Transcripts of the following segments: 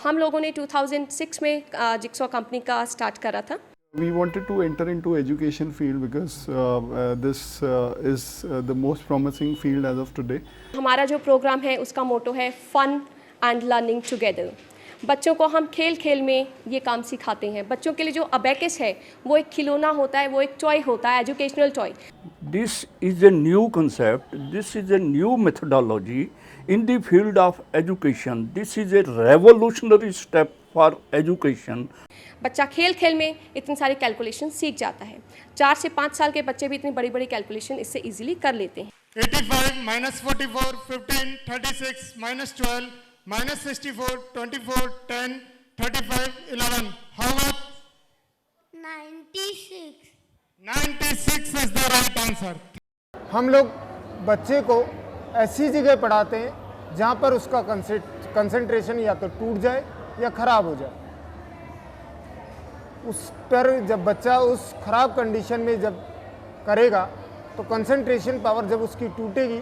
हम लोगों ने 2006 में जिक्सॉ कंपनी का स्टार्ट करा था। We wanted to enter into education field because this is the most promising field as of today. हमारा जो प्रोग्राम है उसका मोटो है फन एंड लर्निंग टुगेदर। बच्चों को हम खेल खेल में ये काम सिखाते हैं। बच्चों के लिए जो अबेकस है वो एक खिलौना होता है, वो एक टॉय होता है, educational toy. This is a new concept, this is a new methodology in the field of education. This is a revolutionary step for education. बच्चा खेल खेल में इतनी सारी कैलकुलेशन सीख जाता है। 4 से 5 साल के बच्चे भी इतनी बड़ी बड़ी कैलकुलेशन इससे इजीली कर लेते हैं। 85 minus 44 15 36 minus 12 minus 64 24 10 35 11 how much? 96. 96 is the right answer. हम लोग बच्चे को ऐसी जगह पढ़ाते हैं जहाँ पर उसका कंसंट्रेशन या तो टूट जाए या ख़राब हो जाए। उस पर जब बच्चा उस ख़राब कंडीशन में जब करेगा तो कंसंट्रेशन पावर जब उसकी टूटेगी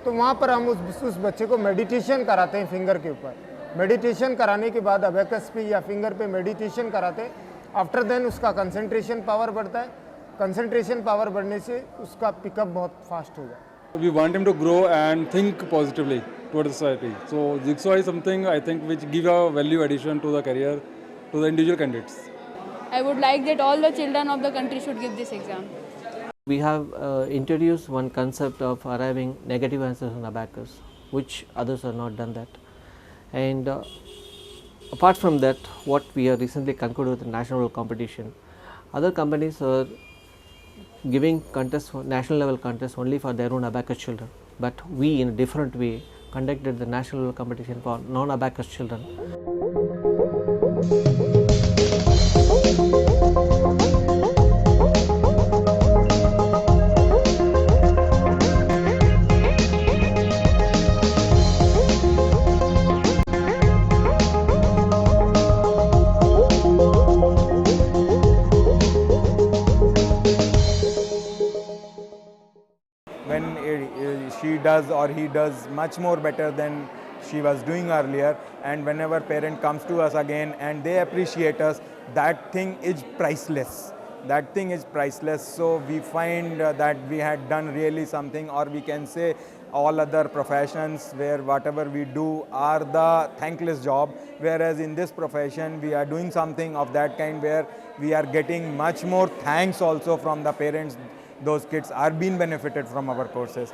तो वहाँ पर हम उस बच्चे को मेडिटेशन कराते हैं फिंगर के ऊपर। मेडिटेशन कराने के बाद अबेकस पे या फिंगर पे मेडिटेशन कराते हैं। आफ्टर देन उसका कंसंट्रेशन पावर बढ़ता है। कंसंट्रेशन पावर बढ़ने से उसका पिकअप बहुत फास्ट हो जाए। We want him to grow and think positively towards the society. So JIgsaw is something I think which give a value addition to the career to the individual candidates. I would like that all the children of the country should give this exam. We have introduced one concept of arriving negative answers on abacus, which others have not done that. And apart from that, what we have recently concluded with the national level competition, other companies are giving contests, national level contests only for their own abacus children, but we in a different way conducted the national level competition for non-abacus children. When she does or he does much more better than she was doing earlier, and whenever parent comes to us again and they appreciate us, that thing is priceless. That thing is priceless. So we find that we had done really something, or we can say all other professions where whatever we do are the thankless job, whereas in this profession we are doing something of that kind where we are getting much more thanks also from the parents. Those kids are being benefited from our courses.